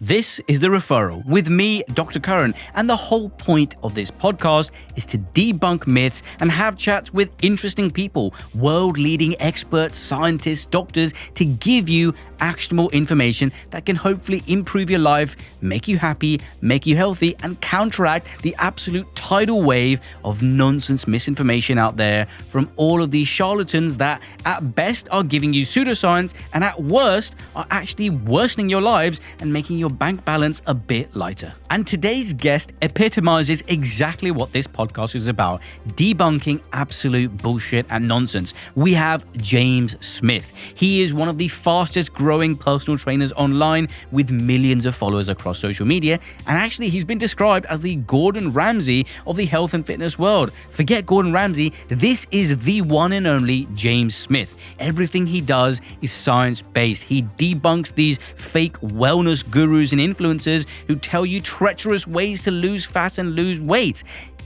This is The Referral with me, Dr. Karan, and the whole point of this podcast is to debunk myths and have chats with interesting people, world-leading experts, scientists, doctors, to give you actionable information that can hopefully improve your life, make you happy, make you healthy, and counteract the absolute tidal wave of nonsense misinformation out there from all of these charlatans that at best are giving you pseudoscience and at worst are actually worsening your lives and making your bank balance a bit lighter. And today's guest epitomizes exactly what this podcast is about, debunking absolute bullshit and nonsense. We have James Smith. He is one of the fastest growing personal trainers online with millions of followers across social media, and actually he's been described as the Gordon Ramsay of the health and fitness world. Forget Gordon Ramsay, this is the one and only James Smith. Everything he does is science-based. He debunks these fake wellness gurus and influencers who tell you treacherous ways to lose fat and lose weight.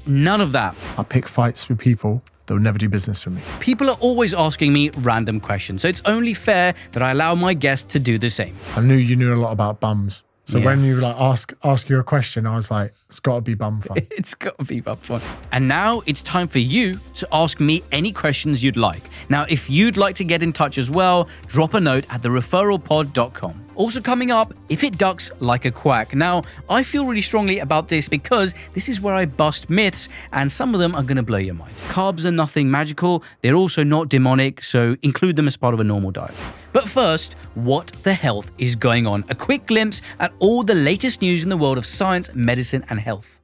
None of that. I pick fights with people that will never do business for me. People are always asking me random questions, so it's only fair that I allow my guests to do the same. I knew you knew a lot about bums. So Yeah. when you ask you a question, I was like, it's got to be bum fun. It's got to be up fun. And now it's time for you to ask me any questions you'd like. Now, if you'd like to get in touch as well, drop a note at thereferralpod.com. Also coming up, if it ducks like a quack. Now, I feel really strongly about this because this is where I bust myths, and some of them are going to blow your mind. Carbs are nothing magical. They're also not demonic, so include them as part of a normal diet. But first, what the health is going on? A quick glimpse at all the latest news in the world of science, medicine, and health.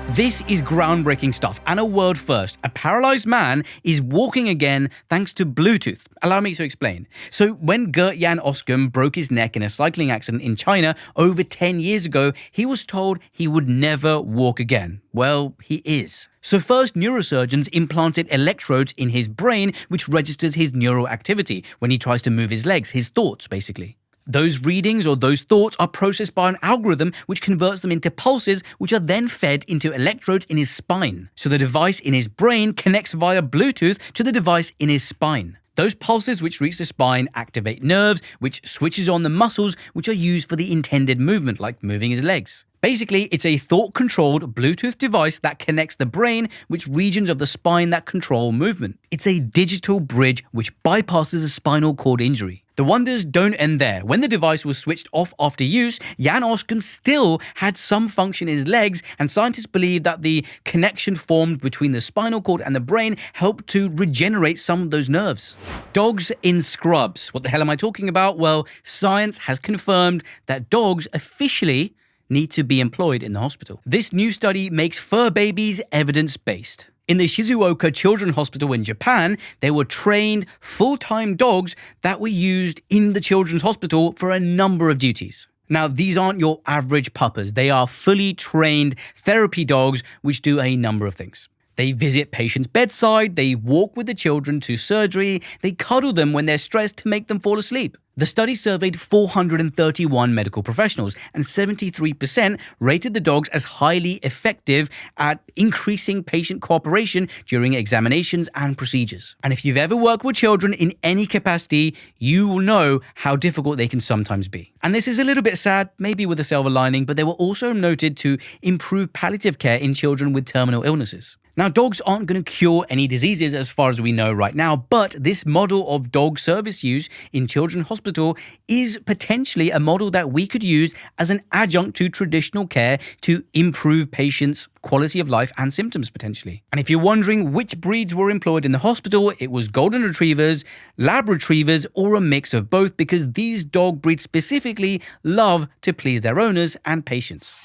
This is groundbreaking stuff, and a world first. A paralyzed man is walking again thanks to Bluetooth. Allow me to explain. So when Gert-Jan Oskum broke his neck in a cycling accident in China over 10 years ago, he was told he would never walk again. Well, he is. So first, neurosurgeons implanted electrodes in his brain, which registers his neural activity when he tries to move his legs, his thoughts, basically. Those readings or those thoughts are processed by an algorithm which converts them into pulses, which are then fed into electrodes in his spine. So the device in his brain connects via Bluetooth to the device in his spine. Those pulses which reach the spine activate nerves, which switches on the muscles which are used for the intended movement, like moving his legs. Basically, it's a thought-controlled Bluetooth device that connects the brain with regions of the spine that control movement. It's a digital bridge which bypasses a spinal cord injury. The wonders don't end there. When the device was switched off after use, Jan Oskum still had some function in his legs, and scientists believe that the connection formed between the spinal cord and the brain helped to regenerate some of those nerves. Dogs in scrubs. What the hell am I talking about? Well, science has confirmed that dogs officially need to be employed in the hospital. This new study makes fur babies evidence-based. In the Shizuoka Children's Hospital in Japan, there were trained full-time dogs that were used in the children's hospital for a number of duties. Now, these aren't your average puppers. They are fully trained therapy dogs which do a number of things. They visit patients' bedside, they walk with the children to surgery, they cuddle them when they're stressed to make them fall asleep. The study surveyed 431 medical professionals, and 73% rated the dogs as highly effective at increasing patient cooperation during examinations and procedures. And if you've ever worked with children in any capacity, you will know how difficult they can sometimes be. And this is a little bit sad, maybe with a silver lining, but they were also noted to improve palliative care in children with terminal illnesses. Now, dogs aren't going to cure any diseases as far as we know right now, but this model of dog service use in children's hospital is potentially a model that we could use as an adjunct to traditional care to improve patients' quality of life and symptoms potentially. And if you're wondering which breeds were employed in the hospital, it was golden retrievers, lab retrievers, or a mix of both, because these dog breeds specifically love to please their owners and patients.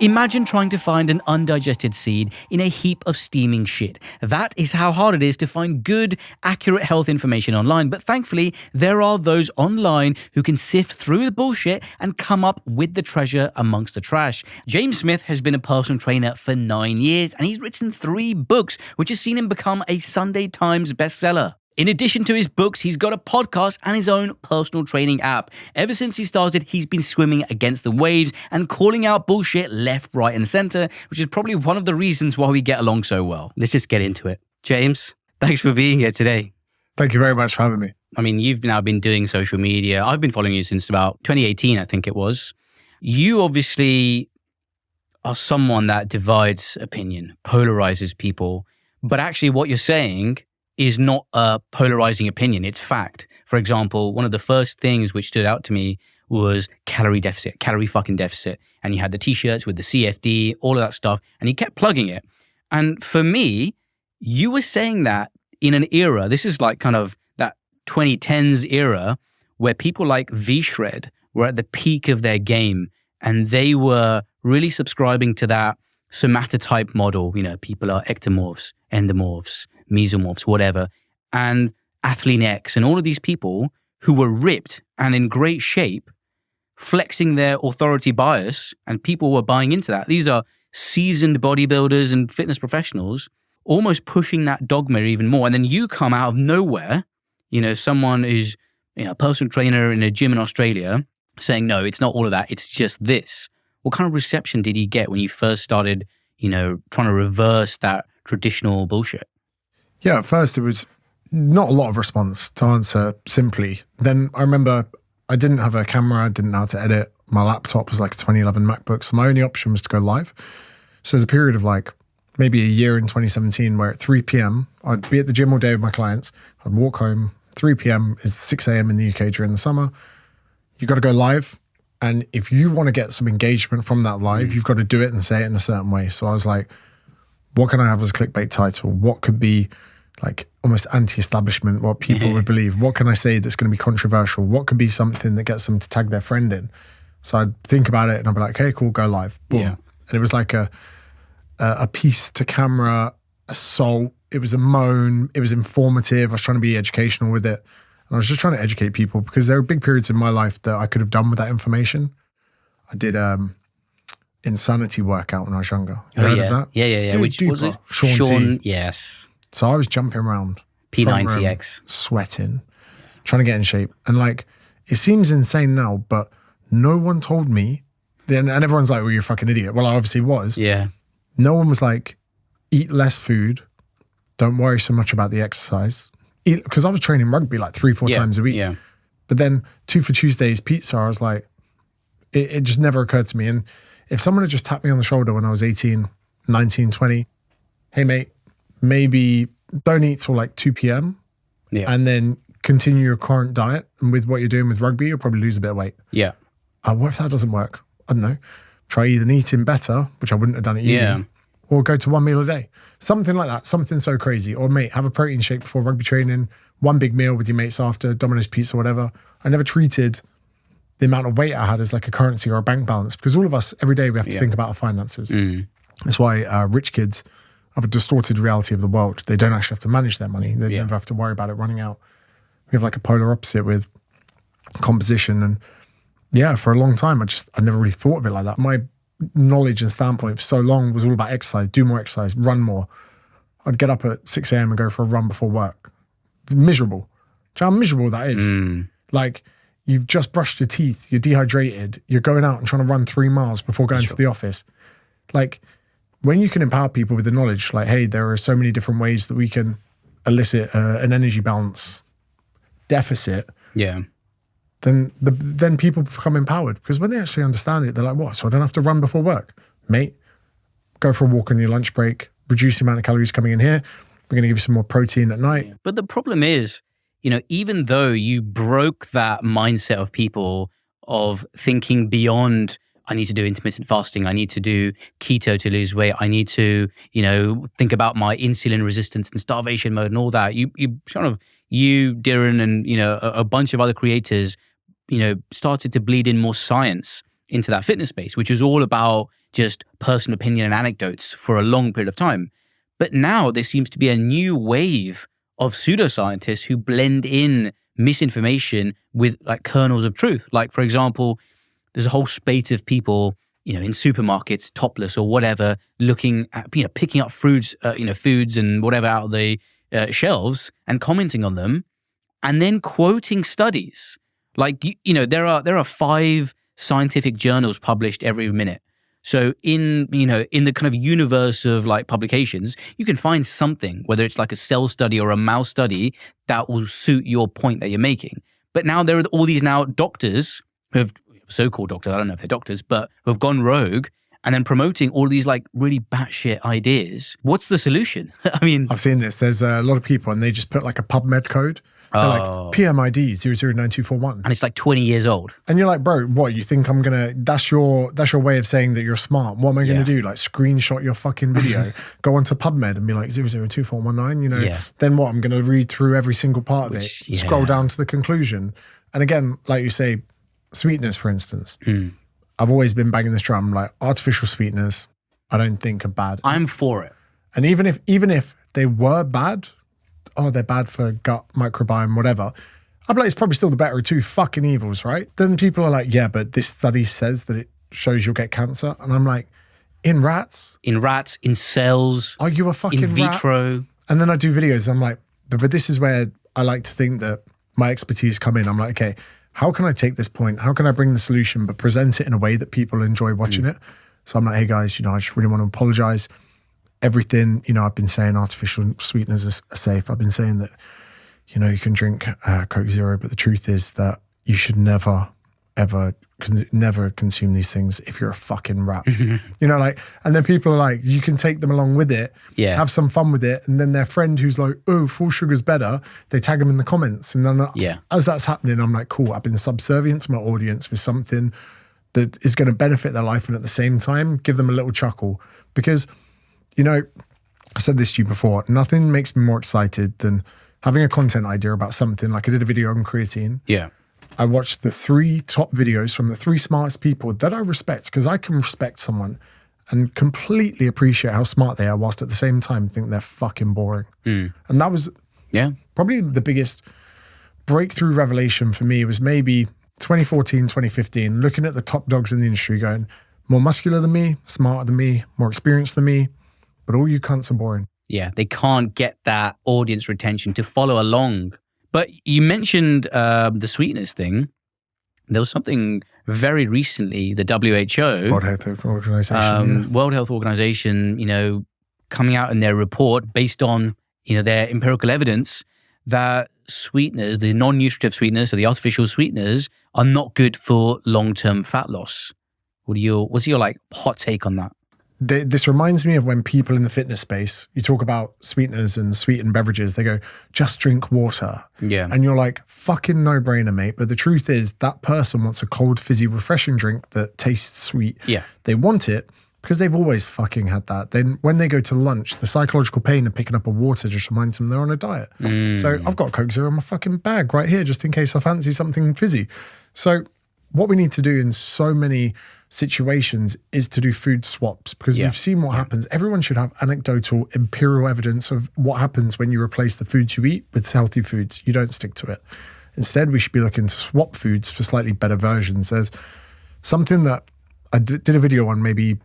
Imagine trying to find an undigested seed in a heap of steaming shit. That is how hard it is to find good, accurate health information online, but thankfully, there are those online who can sift through the bullshit and come up with the treasure amongst the trash. James Smith has been a personal trainer for 9 years, and he's written 3 books, which has seen him become a Sunday Times bestseller. In addition to his books, he's got a podcast and his own personal training app. Ever since he started, he's been swimming against the waves and calling out bullshit left, right, and center, which is probably one of the reasons why we get along so well. Let's just get into it. James, thanks for being here today. Thank you very much for having me. I mean, you've now been doing social media. I've been following you since about 2018, I think it was. You obviously are someone that divides opinion, polarizes people. But actually what you're saying is not a polarizing opinion. It's fact. For example, one of the first things which stood out to me was calorie fucking deficit. And you had the t-shirts with the CFD, all of that stuff. And you kept plugging it. And for me, you were saying that in an era, this is like kind of that 2010s era where people like V-Shred were at the peak of their game and they were really subscribing to that somatotype model. You know, people are ectomorphs, endomorphs, mesomorphs, whatever. And Athlean X and all of these people who were ripped and in great shape, flexing their authority bias, and people were buying into that. These are seasoned bodybuilders and fitness professionals almost pushing that dogma even more. And then you come out of nowhere, you know, someone who's, you know, a personal trainer in a gym in Australia saying, no, it's not all of that. It's just this. What kind of reception did he get when you first started, you know, trying to reverse that traditional bullshit? Yeah, at first it was not a lot of response, to answer simply. Then I remember I didn't have a camera, I didn't know how to edit. My laptop was like a 2011 MacBook, so my only option was to go live. So there's a period of like maybe a year in 2017 where at 3 p.m. I'd be at the gym all day with my clients. I'd walk home. 3 p.m. is 6 a.m. in the UK during the summer. You got to go live. And if you want to get some engagement from that live, you've got to do it and say it in a certain way. So I was like, what can I have as a clickbait title? What could be like almost anti-establishment, what people would believe? What can I say that's going to be controversial? What could be something that gets them to tag their friend in? So I'd think about it and I'd be like, okay, cool, go live. Boom. Yeah. And it was like a piece to camera assault. It was a moan. It was informative. I was trying to be educational with it. And I was just trying to educate people because there were big periods in my life that I could have done with that information. I did insanity workout when I was younger. You heard of that? Yeah. Which was it? Sean T. Yes. So I was jumping around. P90X. Sweating, trying to get in shape. And like, it seems insane now, but no one told me. And everyone's like, well, you're a fucking idiot. Well, I obviously was. Yeah. No one was like, eat less food. Don't worry so much about the exercise. Because I was training rugby like 3-4 times a week. Yeah. But then 2 for Tuesdays pizza, I was like, it just never occurred to me. And if someone had just tapped me on the shoulder when I was 18, 19, 20, hey mate, maybe don't eat till like 2 p.m. And then continue your current diet. And with what you're doing with rugby, you'll probably lose a bit of weight. Yeah. What if that doesn't work? I don't know. Try either eating better, which I wouldn't have done at uni, or go to 1 meal a day. Something like that, something so crazy. Or mate, have a protein shake before rugby training, 1 big meal with your mates after, Domino's pizza, whatever. I never treated the amount of weight I had as like a currency or a bank balance, because all of us, every day we have to think about our finances. That's why rich kids have a distorted reality of the world. They don't actually have to manage their money. They never have to worry about it running out. We have like a polar opposite with composition. And yeah, for a long time, I never really thought of it like that. My knowledge and standpoint for so long was all about exercise, do more exercise, run more. I'd get up at 6 a.m. and go for a run before work. Miserable. Do you know how miserable that is? Like, you've just brushed your teeth, you're dehydrated, you're going out and trying to run 3 miles before going to the office. Like, when you can empower people with the knowledge, like, hey, there are so many different ways that we can elicit an energy balance deficit. Yeah. Then people become empowered, because when they actually understand it, they're like, what? So I don't have to run before work? Mate, go for a walk on your lunch break, reduce the amount of calories coming in here. We're going to give you some more protein at night. But the problem is, you know, even though you broke that mindset of people of thinking beyond, I need to do intermittent fasting, I need to do keto to lose weight, I need to, you know, think about my insulin resistance and starvation mode and all that. You Darren, and, you know, a bunch of other creators, you know, started to bleed in more science into that fitness space, which is all about just personal opinion and anecdotes for a long period of time. But now there seems to be a new wave of pseudoscientists who blend in misinformation with like kernels of truth. Like, for example, there's a whole spate of people, you know, in supermarkets, topless or whatever, looking at, you know, picking up foods and whatever out of the shelves and commenting on them, and then quoting studies. Like, you know, there are 5 scientific journals published every minute. So in the kind of universe of like publications, you can find something, whether it's like a cell study or a mouse study, that will suit your point that you're making. But now there are all these now doctors who have so-called doctors, I don't know if they're doctors, but who have gone rogue and then promoting all these like really batshit ideas. What's the solution? I mean, I've seen this. There's a lot of people and they just put like a PubMed code. They're like PMID 009241. And it's like 20 years old. And you're like, bro, what? You think I'm going to, that's your way of saying that you're smart. What am I going to do? Like screenshot your fucking video, go onto PubMed and be like 002419, then what? I'm going to read through every single part of it, scroll down to the conclusion. And again, like you say, sweeteners, for instance. I've always been banging this drum, like artificial sweeteners, I don't think are bad. I'm for it. And even if they were bad, they're bad for gut microbiome, whatever, I'm like, it's probably still the better of two fucking evils, right? Then people are like, yeah, but this study says that it shows you'll get cancer. And I'm like, in rats? In rats, in cells. Are you a fucking in vitro? Rat? And then I do videos and I'm like, but this is where I like to think that my expertise come in. I'm like, okay, how can I take this point? How can I bring the solution, but present it in a way that people enjoy watching it? So I'm like, hey guys, I just really want to apologize. Everything, I've been saying artificial sweeteners are safe. I've been saying that, you can drink Coke Zero, but the truth is that you should never, ever, never consume these things if you're a fucking rat. And then people are like, you can take them along with it, have some fun with it. And then their friend who's like, oh, full sugar's better, they tag them in the comments. And then as that's happening, I'm like, cool, I've been subservient to my audience with something that is going to benefit their life and at the same time, give them a little chuckle. Because I said this to you before, nothing makes me more excited than having a content idea about something. Like I did a video on creatine. Yeah. I watched the 3 top videos from the 3 smartest people that I respect, because I can respect someone and completely appreciate how smart they are whilst at the same time think they're fucking boring. And that was probably the biggest breakthrough revelation for me. Was maybe 2014, 2015, looking at the top dogs in the industry going, more muscular than me, smarter than me, more experienced than me, but all you cunts are boring. Yeah, they can't get that audience retention to follow along. But you mentioned the sweetness thing. There was something very recently, the WHO, World Health Organization, World Health Organization, coming out in their report based on their empirical evidence that sweeteners, the non-nutritive sweeteners, so the artificial sweeteners, are not good for long-term fat loss. What's your like hot take on that? This reminds me of when people in the fitness space, you talk about sweeteners and sweetened beverages, they go, just drink water. Yeah. And you're like, fucking no-brainer, mate. But the truth is that person wants a cold, fizzy, refreshing drink that tastes sweet. Yeah. They want it because they've always fucking had that. Then when they go to lunch, the psychological pain of picking up a water just reminds them they're on a diet. So I've got Coke Zero in my fucking bag right here just in case I fancy something fizzy. So what we need to do in so many situations is to do food swaps, because we've seen what happens. Everyone should have anecdotal, empirical evidence of what happens when you replace the foods you eat with healthy foods. You don't stick to it. Instead, we should be looking to swap foods for slightly better versions. There's something that I did a video on maybe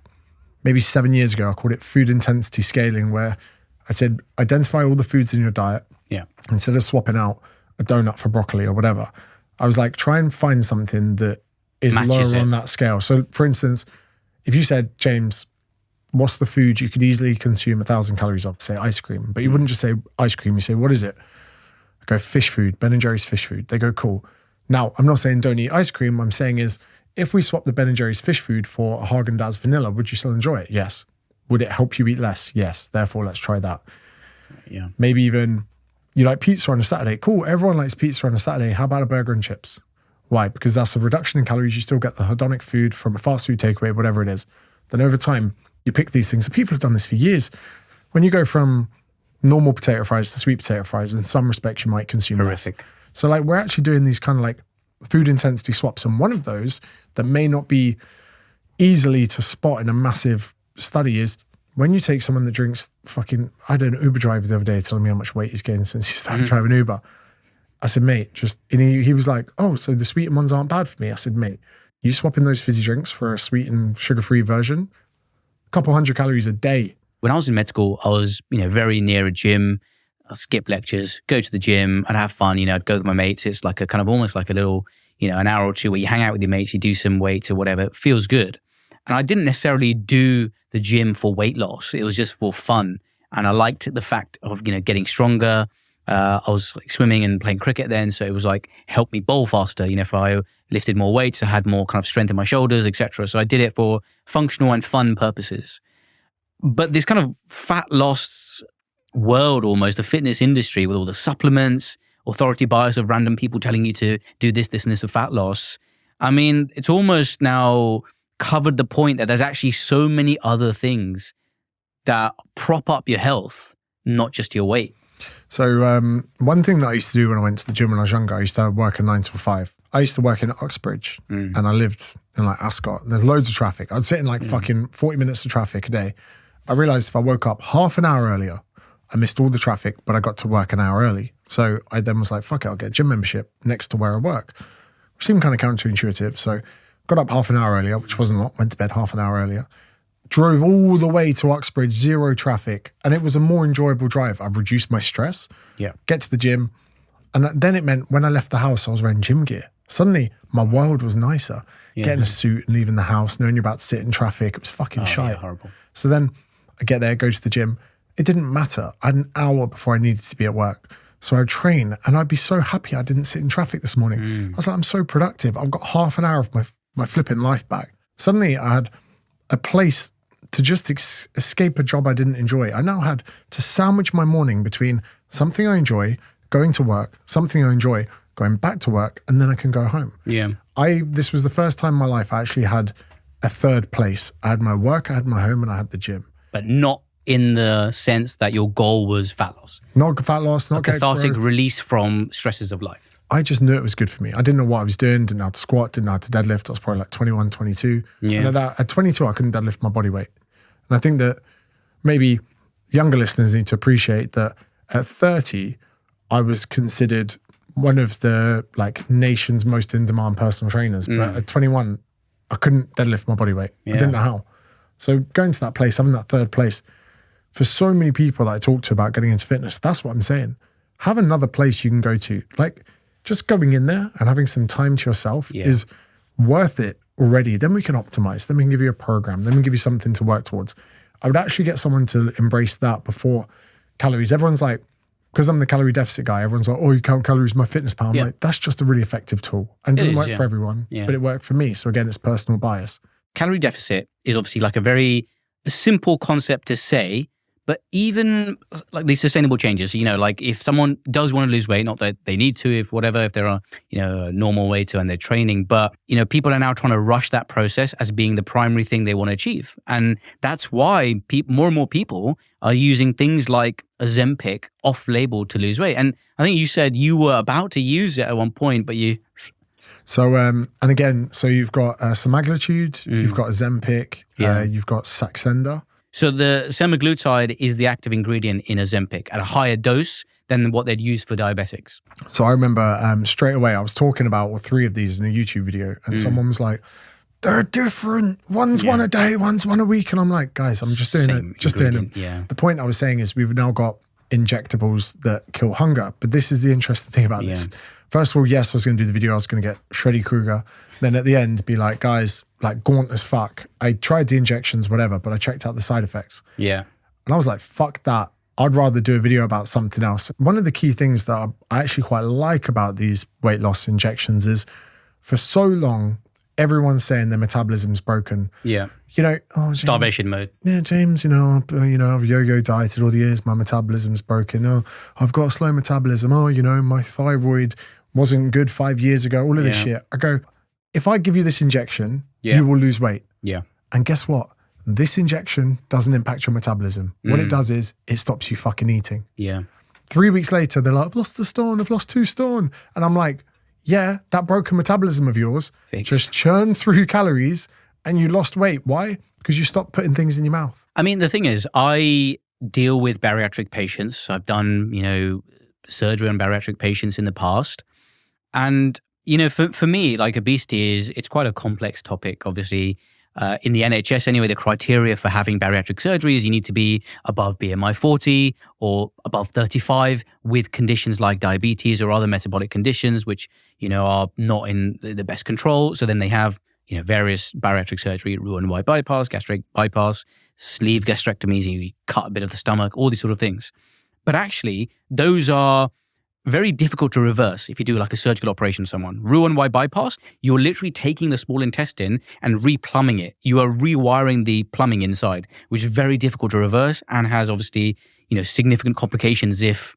7 years ago. I called it food intensity scaling, where I said, identify all the foods in your diet. Yeah. Instead of swapping out a donut for broccoli or whatever, I was like, try and find something that is lower on that scale. So for instance, if you said, James, what's the food you could easily consume 1,000 calories of? Say ice cream, but you wouldn't just say ice cream. You say, what is it? I go, fish food, Ben & Jerry's fish food. They go, cool. Now, I'm not saying don't eat ice cream. What I'm saying is, if we swap the Ben & Jerry's fish food for a Haagen-Dazs vanilla, would you still enjoy it? Yes. Would it help you eat less? Yes. Therefore, let's try that. Yeah. Maybe even you like pizza on a Saturday. Cool. Everyone likes pizza on a Saturday. How about a burger and chips? Why? Because that's a reduction in calories. You still get the hedonic food from a fast food takeaway, whatever it is. Then over time, you pick these things. And people have done this for years. When you go from normal potato fries to sweet potato fries, in some respects, you might consume horrific. Less. So like we're actually doing these kind of like food intensity swaps. And one of those that may not be easily to spot in a massive study is when you take someone that drinks fucking, I had an Uber driver the other day telling me how much weight he's gained since he started driving Uber. I said, mate, and he was like, oh, so the sweetened ones aren't bad for me. I said, mate, you swap in those fizzy drinks for a sweetened sugar-free version, a couple 100 calories a day. When I was in med school, I was, very near a gym. I'd skip lectures, go to the gym, I'd have fun, I'd go with my mates. It's like a kind of almost like a little, an hour or two where you hang out with your mates, you do some weights or whatever. It feels good. And I didn't necessarily do the gym for weight loss. It was just for fun. And I liked the fact of, getting stronger. I was like swimming and playing cricket then. So it was like, helped me bowl faster. If I lifted more weights, I had more kind of strength in my shoulders, etc. So I did it for functional and fun purposes. But this kind of fat loss world, almost the fitness industry with all the supplements, authority bias of random people telling you to do this, this, and this of fat loss. I mean, it's almost now covered the point that there's actually so many other things that prop up your health, not just your weight. So one thing that I used to do when I went to the gym when I was younger, I used to work a 9 to 5. I used to work in Uxbridge and I lived in like Ascot. There's loads of traffic. I'd sit in like fucking 40 minutes of traffic a day. I realized if I woke up half an hour earlier, I missed all the traffic, but I got to work an hour early. So I then was like, fuck it, I'll get a gym membership next to where I work. Which seemed kind of counterintuitive. So got up half an hour earlier, which wasn't a lot, went to bed half an hour earlier. Drove all the way to Uxbridge, 0 traffic. And it was a more enjoyable drive. I've reduced my stress, get to the gym. And then it meant when I left the house, I was wearing gym gear. Suddenly, my world was nicer. Getting a suit and leaving the house, knowing you're about to sit in traffic, it was fucking shite. Horrible. So then I get there, go to the gym. It didn't matter. I had an hour before I needed to be at work. So I'd train and I'd be so happy I didn't sit in traffic this morning. I was like, I'm so productive. I've got half an hour of my flipping life back. Suddenly I had a place to just escape a job I didn't enjoy. I now had to sandwich my morning between something I enjoy, going to work, something I enjoy, going back to work, and then I can go home. Yeah. This was the first time in my life I actually had a third place. I had my work, I had my home, and I had the gym. But not in the sense that your goal was fat loss. Not fat loss, not a cathartic release from stresses of life. I just knew it was good for me. I didn't know what I was doing, didn't know how to squat, didn't know how to deadlift. I was probably like 21, 22. Yeah. And at 22, I couldn't deadlift my body weight. And I think that maybe younger listeners need to appreciate that at 30, I was considered one of the like nation's most in-demand personal trainers. But at 21, I couldn't deadlift my body weight. I didn't know how. So going to that place, having that third place, for so many people that I talk to about getting into fitness, that's what I'm saying. Have another place you can go to. Like just going in there and having some time to yourself is worth it already. Then we can optimize. Then we can give you a program. Then we can give you something to work towards. I would actually get someone to embrace that before calories. Everyone's like, because I'm the calorie deficit guy, everyone's like, oh, you count calories, my fitness pal. I'm like, that's just a really effective tool. And it doesn't work for everyone, but it worked for me. So again, it's personal bias. Calorie deficit is obviously like a very simple concept to say, but even like these sustainable changes, like if someone does want to lose weight, not that they need to, if they're a normal way to and they're training, but people are now trying to rush that process as being the primary thing they want to achieve. And that's why more and more people are using things like Ozempic off-label to lose weight. And I think you said you were about to use it at one point, but you... So, and again, so you've got semaglutide, you've got Ozempic, you've got Saxenda. So the semaglutide is the active ingredient in Ozempic at a higher dose than what they'd use for diabetics. So I remember straight away, I was talking about all 3 of these in a YouTube video and someone was like, they're different. One's one a day, one's one a week. And I'm like, guys, I'm just doing it. Yeah. The point I was saying is we've now got injectables that kill hunger. But this is the interesting thing about this. First of all, yes, I was going to do the video. I was going to get Shreddy Kruger. Then at the end, be like, guys, like gaunt as fuck. I tried the injections, whatever, but I checked out the side effects. Yeah. And I was like, fuck that. I'd rather do a video about something else. One of the key things that I actually quite like about these weight loss injections is for so long, everyone's saying their metabolism's broken. Yeah. James, starvation mode. Yeah, James, I've yo-yo dieted all the years. My metabolism's broken. Oh, I've got a slow metabolism. Oh, my thyroid wasn't good 5 years ago. All of this shit. I go, if I give you this injection, you will lose weight. Yeah. And guess what? This injection doesn't impact your metabolism. What it does is it stops you fucking eating. Yeah. 3 weeks later, they're like, I've lost a stone. I've lost 2 stone. And I'm like, yeah, that broken metabolism of yours just churned through calories and you lost weight. Why? Because you stopped putting things in your mouth. I mean, the thing is, I deal with bariatric patients. I've done, surgery on bariatric patients in the past. And, for me, like obesity it's quite a complex topic. Obviously, in the NHS anyway, the criteria for having bariatric surgery is you need to be above BMI 40 or above 35 with conditions like diabetes or other metabolic conditions, which, are not in the best control. So then they have, various bariatric surgery, Roux-en-Y bypass, gastric bypass, sleeve gastrectomies, you cut a bit of the stomach, all these sort of things. But actually, those are very difficult to reverse if you do like a surgical operation on someone. Roux-en-Y bypass, you're literally taking the small intestine and replumbing it. You are rewiring the plumbing inside, which is very difficult to reverse and has obviously, significant complications if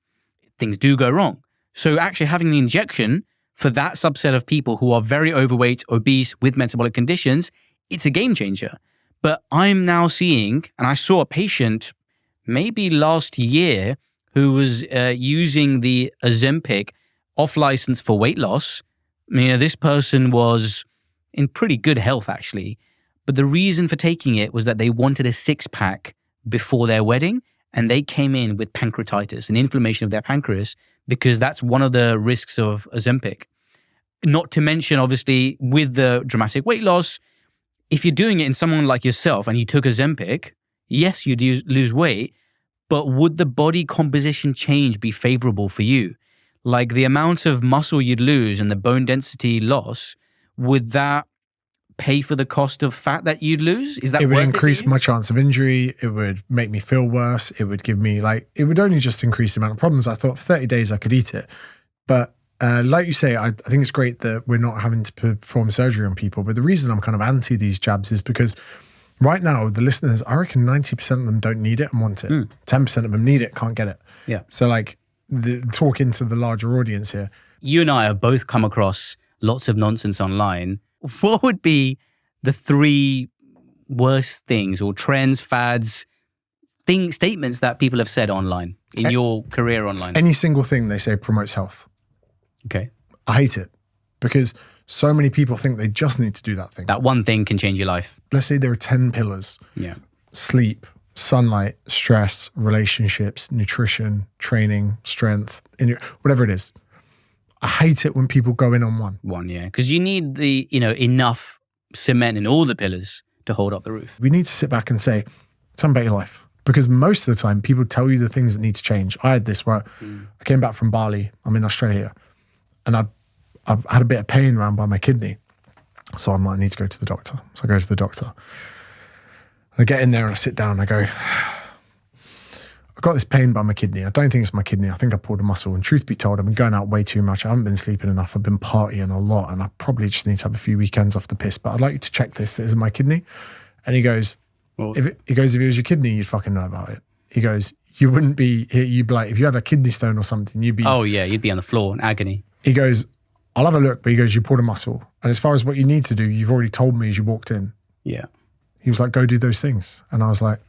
things do go wrong. So actually having the injection for that subset of people who are very overweight, obese, with metabolic conditions, it's a game changer. But I'm now seeing, and I saw a patient maybe last year who was using the Ozempic off license for weight loss. This person was in pretty good health actually, but the reason for taking it was that they wanted a six-pack before their wedding, and they came in with pancreatitis, an inflammation of their pancreas, because that's one of the risks of Ozempic. Not to mention, obviously, with the dramatic weight loss, if you're doing it in someone like yourself and you took Ozempic, yes, you'd lose weight, but would the body composition change be favorable for you? Like the amount of muscle you'd lose and the bone density loss, would that pay for the cost of fat that you'd lose? Is that it would worth increase my chance of injury. It would make me feel worse. It would give me it would only just increase the amount of problems. I thought for 30 days I could eat it. But like you say, I think it's great that we're not having to perform surgery on people. But the reason I'm kind of anti these jabs is because right now, the listeners, I reckon 90% of them don't need it and want it. 10% of them need it, can't get it. Yeah. So talking to the larger audience here. You and I have both come across lots of nonsense online. What would be the 3 worst things or trends, fads, statements that people have said online in your career online? Any single thing they say promotes health. Okay. I hate it because so many people think they just need to do that thing. That one thing can change your life. Let's say there are 10 pillars. Yeah. Sleep, sunlight, stress, relationships, nutrition, training, strength, whatever it is. I hate it when people go in on one. One, yeah. Because you need the, enough cement in all the pillars to hold up the roof. We need to sit back and say, tell me about your life. Because most of the time, people tell you the things that need to change. I had this where I came back from Bali. I'm in Australia. And I've had a bit of pain around by my kidney. So I'm like, I need to go to the doctor. So I go to the doctor. I get in there and I sit down and I go, I've got this pain by my kidney. I don't think it's my kidney. I think I pulled a muscle. And truth be told, I've been going out way too much. I haven't been sleeping enough. I've been partying a lot. And I probably just need to have a few weekends off the piss. But I'd like you to check this. This is my kidney. And he goes, if it was your kidney, you'd fucking know about it. He goes, you wouldn't be, you'd be like, if you had a kidney stone or something, you'd be. Oh yeah, you'd be on the floor in agony. He goes, I'll have a look, but he goes, you pulled a muscle. And as far as what you need to do, you've already told me as you walked in. Yeah. He was like, go do those things. And I was like,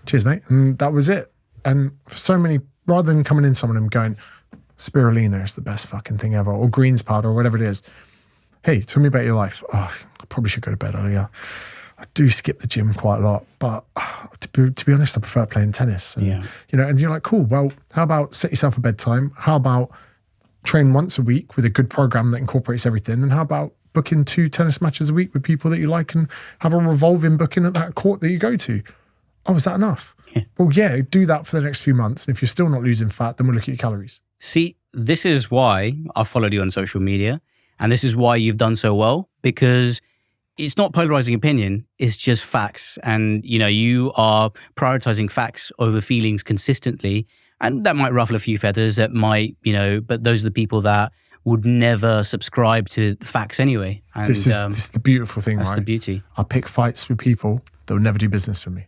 cheers, mate. And that was it. And for so many, rather than coming in someone and going, spirulina is the best fucking thing ever, or greens powder, or whatever it is. Hey, tell me about your life. Oh, I probably should go to bed earlier. I do skip the gym quite a lot, but to be honest, I prefer playing tennis. And, and you're like, cool, well, how about set yourself a bedtime? How about train once a week with a good program that incorporates everything? And how about booking 2 tennis matches a week with people that you like and have a revolving booking at that court that you go to? Oh, is that enough? Yeah. Well, yeah, do that for the next few months. And if you're still not losing fat, then we'll look at your calories. See, this is why I followed you on social media. And this is why you've done so well, because it's not polarizing opinion, it's just facts. And, you are prioritizing facts over feelings consistently. And that might ruffle a few feathers, that might, but those are the people that would never subscribe to the facts anyway. And this is the beautiful thing, that's right? That's the beauty. I pick fights with people that will never do business for me.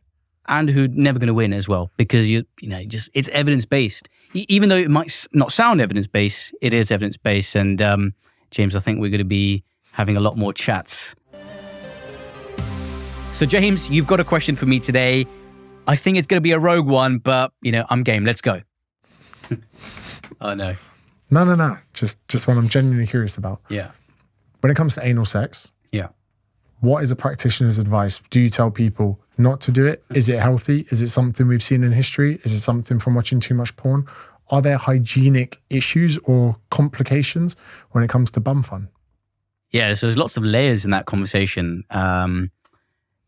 And who never going to win as well, because it's evidence-based. Even though it might not sound evidence-based, it is evidence-based. And James, I think we're going to be having a lot more chats. So James, you've got a question for me today. I think it's going to be a rogue one, but I'm game. Let's go. Oh no. No. Just one I'm genuinely curious about. Yeah. When it comes to anal sex, what is a practitioner's advice? Do you tell people not to do it? Is it healthy? Is it something we've seen in history? Is it something from watching too much porn? Are there hygienic issues or complications when it comes to bum fun? Yeah, so there's lots of layers in that conversation.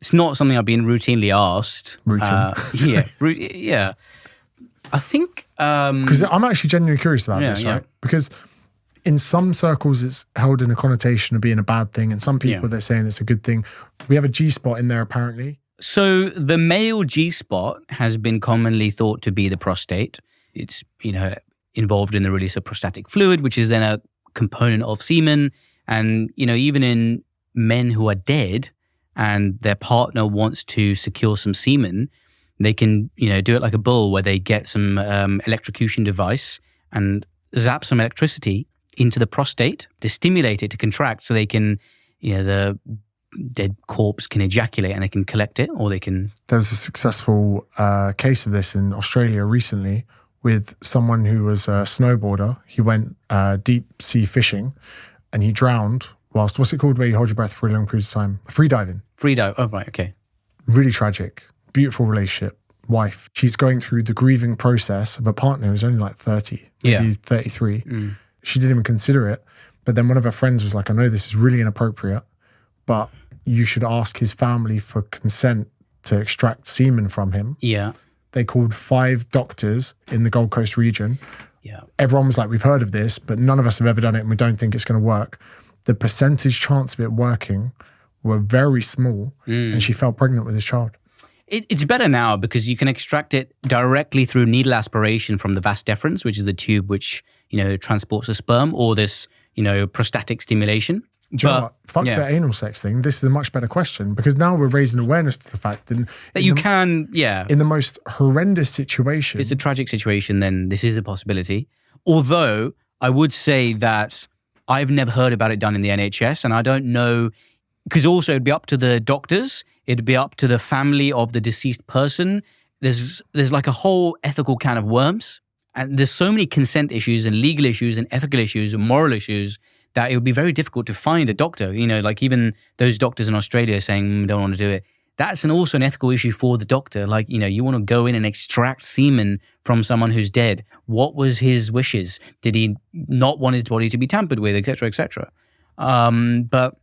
It's not something I've been routinely asked. Yeah. I think... Because I'm actually genuinely curious about this, right? Because in some circles, it's held in a connotation of being a bad thing. And some people, they're saying it's a good thing. We have a G-spot in there, apparently. So the male G-spot has been commonly thought to be the prostate. It's, involved in the release of prostatic fluid, which is then a component of semen. And, even in men who are dead and their partner wants to secure some semen, they can, do it like a bull where they get some electrocution device and zap some electricity into the prostate to stimulate it to contract so they can, the dead corpse can ejaculate and they can collect it, or they can... There was a successful case of this in Australia recently with someone who was a snowboarder. He went deep sea fishing and he drowned whilst, what's it called where you hold your breath for a long period of time? Free diving. Free dive, oh right, okay. Really tragic. Beautiful relationship. Wife. She's going through the grieving process of a partner who's only like 30, maybe 33. She didn't even consider it. But then one of her friends was like, I know this is really inappropriate, but you should ask his family for consent to extract semen from him. Yeah. They called 5 doctors in the Gold Coast region. Yeah. Everyone was like, we've heard of this, but none of us have ever done it and we don't think it's going to work. The percentage chance of it working were very small and she fell pregnant with his child. It's better now because you can extract it directly through needle aspiration from the vas deferens, which is the tube which, transports the sperm, or this, prostatic stimulation. Do you know what? Fuck the anal sex thing. This is a much better question because now we're raising awareness to the fact that you can, in the most horrendous situation. If it's a tragic situation, then this is a possibility. Although I would say that I've never heard about it done in the NHS, and I don't know, because also it'd be up to the doctors, it'd be up to the family of the deceased person. There's like a whole ethical can of worms, and there's so many consent issues and legal issues and ethical issues and moral issues that it would be very difficult to find a doctor. Like even those doctors in Australia saying, don't want to do it. That's also an ethical issue for the doctor. Like, you want to go in and extract semen from someone who's dead. What was his wishes? Did he not want his body to be tampered with, et cetera, et cetera? But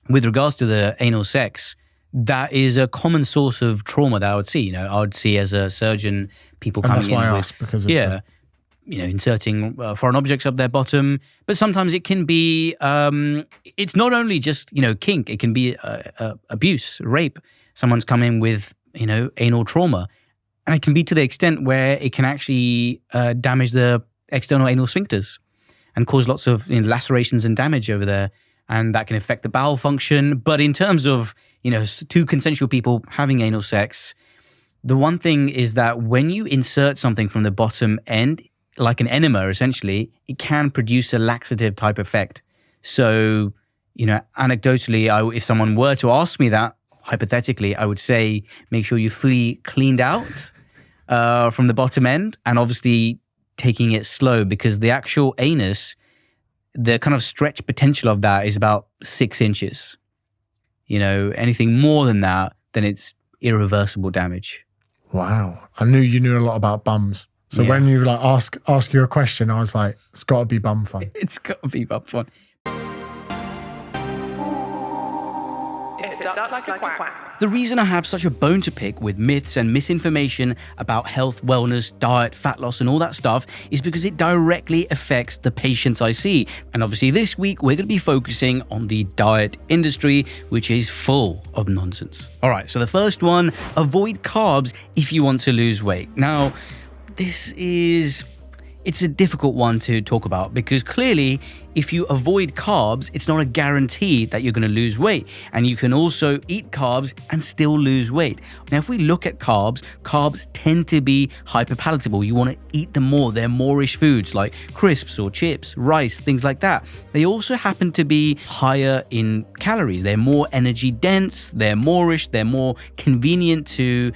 with regards to the anal sex, that is a common source of trauma that I would see. I would see as a surgeon, people coming in with... And that's why I asked, because of inserting foreign objects up their bottom. But sometimes it can be, it's not only just, kink, it can be abuse, rape. Someone's come in with, anal trauma. And it can be to the extent where it can actually damage the external anal sphincters and cause lots of lacerations and damage over there. And that can affect the bowel function. But in terms of, 2 consensual people having anal sex, the one thing is that when you insert something from the bottom end, like an enema, essentially, it can produce a laxative type effect. So, anecdotally, if someone were to ask me that, hypothetically, I would say, make sure you're fully cleaned out from the bottom end, and obviously taking it slow, because the actual anus, the kind of stretch potential of that is about 6 inches. Anything more than that, then it's irreversible damage. Wow. I knew you knew a lot about bums. So when you ask you a question, I was like, it's got to be bum fun. It's got to be bum fun. The reason I have such a bone to pick with myths and misinformation about health, wellness, diet, fat loss and all that stuff is because it directly affects the patients I see. And obviously this week we're going to be focusing on the diet industry, which is full of nonsense. All right, so the first one, avoid carbs if you want to lose weight. Now, it's a difficult one to talk about because clearly if you avoid carbs, it's not a guarantee that you're going to lose weight. And you can also eat carbs and still lose weight. Now, if we look at carbs tend to be hyperpalatable. You want to eat them more. They're moreish foods like crisps or chips, rice, things like that. They also happen to be higher in calories. They're more energy dense, they're moreish, they're more convenient to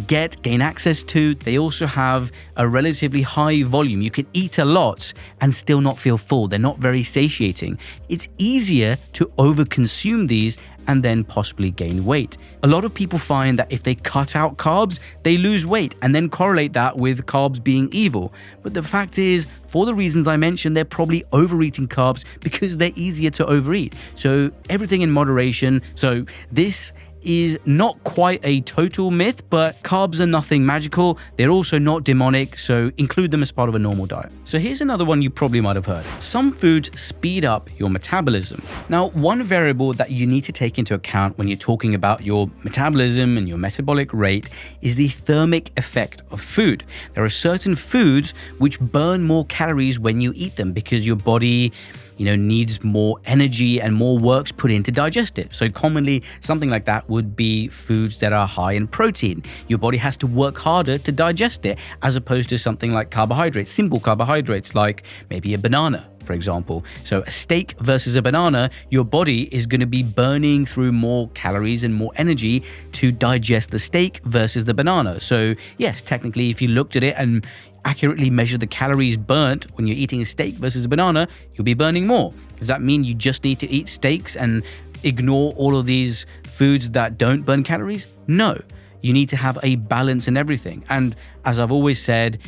gain access to. They also have a relatively high volume. You can eat a lot and still not feel full. They're not very satiating. It's easier to overconsume these and then possibly gain weight. A lot of people find that if they cut out carbs, they lose weight and then correlate that with carbs being evil. But the fact is, for the reasons I mentioned, they're probably overeating carbs because they're easier to overeat. So everything in moderation. So this is not quite a total myth, but carbs are nothing magical. They're also not demonic, so include them as part of a normal diet. So here's another one you probably might have heard. Some foods speed up your metabolism. Now, one variable that you need to take into account when you're talking about your metabolism and your metabolic rate is the thermic effect of food. There are certain foods which burn more calories when you eat them because your body needs more energy and more work's put in to digest it. So commonly, something like that would be foods that are high in protein. Your body has to work harder to digest it, as opposed to something like carbohydrates, simple carbohydrates like maybe a banana, for example. So a steak versus a banana, your body is going to be burning through more calories and more energy to digest the steak versus the banana. So yes, technically, if you looked at it and accurately measure the calories burnt when you're eating a steak versus a banana, you'll be burning more. Does that mean you just need to eat steaks and ignore all of these foods that don't burn calories? No. You need to have a balance in everything. And as I've always said,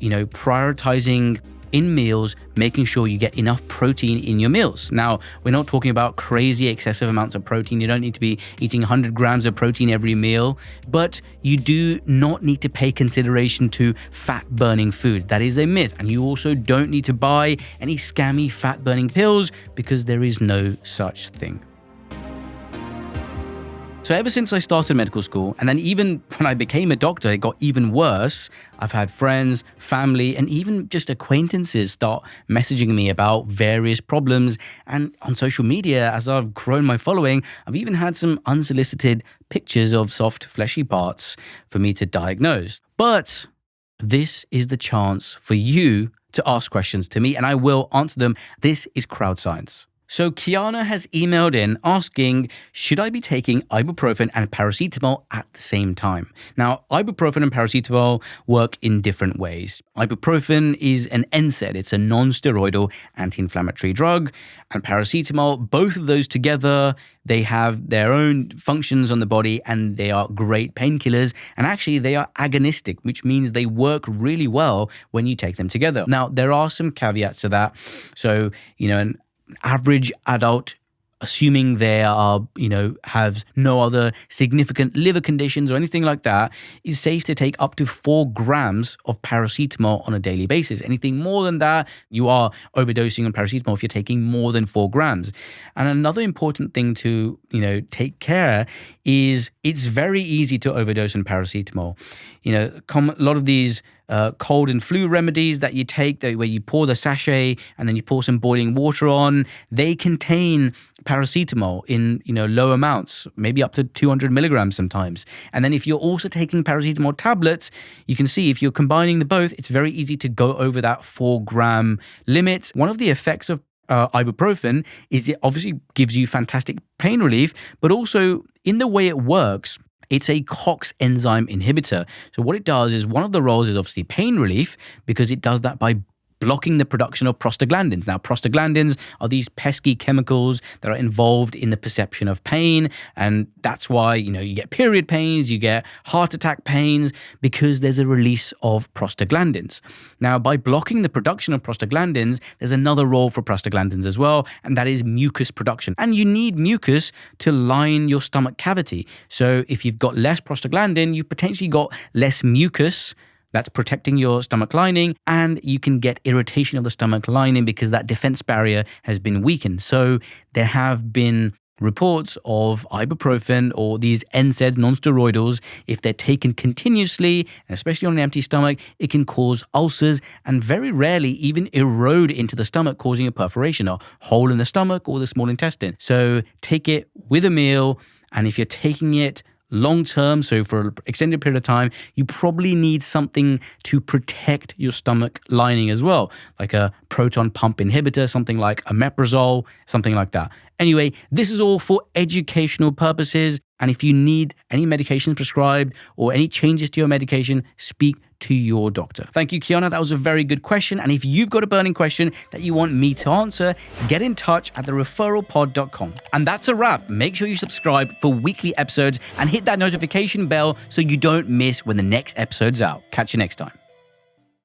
prioritizing in meals, making sure you get enough protein in your meals. Now, we're not talking about crazy excessive amounts of protein. You don't need to be eating 100 grams of protein every meal, but you do not need to pay consideration to fat-burning food. That is a myth. And you also don't need to buy any scammy fat-burning pills because there is no such thing. So ever since I started medical school, and then even when I became a doctor, it got even worse. I've had friends, family, and even just acquaintances start messaging me about various problems. And on social media, as I've grown my following, I've even had some unsolicited pictures of soft, fleshy parts for me to diagnose. But this is the chance for you to ask questions to me, and I will answer them. This is crowd science. So Kiana has emailed in asking, should I be taking ibuprofen and paracetamol at the same time? Now, ibuprofen and paracetamol work in different ways. Ibuprofen is an NSAID. It's a non-steroidal anti-inflammatory drug. And paracetamol, both of those together, they have their own functions on the body and they are great painkillers. And actually, they are agonistic, which means they work really well when you take them together. Now, there are some caveats to that. So, an average adult, assuming they are, have no other significant liver conditions or anything like that, is safe to take up to 4 grams of paracetamol on a daily basis. Anything more than that, you are overdosing on paracetamol if you're taking more than 4 grams. And another important thing to, take care is it's very easy to overdose on paracetamol. A lot of these cold and flu remedies that you take, where you pour the sachet and then you pour some boiling water on, they contain paracetamol in low amounts, maybe up to 200 milligrams sometimes. And then if you're also taking paracetamol tablets, you can see if you're combining the both, it's very easy to go over that 4-gram limit. One of the effects of ibuprofen is it obviously gives you fantastic pain relief, but also in the way it works, it's a COX enzyme inhibitor. So what it does is, one of the roles is obviously pain relief, because it does that by blocking the production of prostaglandins. Now, prostaglandins are these pesky chemicals that are involved in the perception of pain. And that's why, you get period pains, you get heart attack pains, because there's a release of prostaglandins. Now, by blocking the production of prostaglandins, there's another role for prostaglandins as well, and that is mucus production. And you need mucus to line your stomach cavity. So if you've got less prostaglandin, you've potentially got less mucus that's protecting your stomach lining, and you can get irritation of the stomach lining because that defense barrier has been weakened. So there have been reports of ibuprofen or these NSAIDs, non-steroidals, if they're taken continuously, especially on an empty stomach, it can cause ulcers and very rarely even erode into the stomach, causing a perforation, a hole in the stomach or the small intestine. So take it with a meal, and if you're taking it long term, so for an extended period of time, you probably need something to protect your stomach lining as well, like a proton pump inhibitor, something like omeprazole, something like that. Anyway, this is all for educational purposes. And if you need any medications prescribed or any changes to your medication, speak to your doctor. Thank you, Kiana. That was a very good question. And if you've got a burning question that you want me to answer, get in touch at thereferralpod.com. And that's a wrap. Make sure you subscribe for weekly episodes and hit that notification bell so you don't miss when the next episode's out. Catch you next time.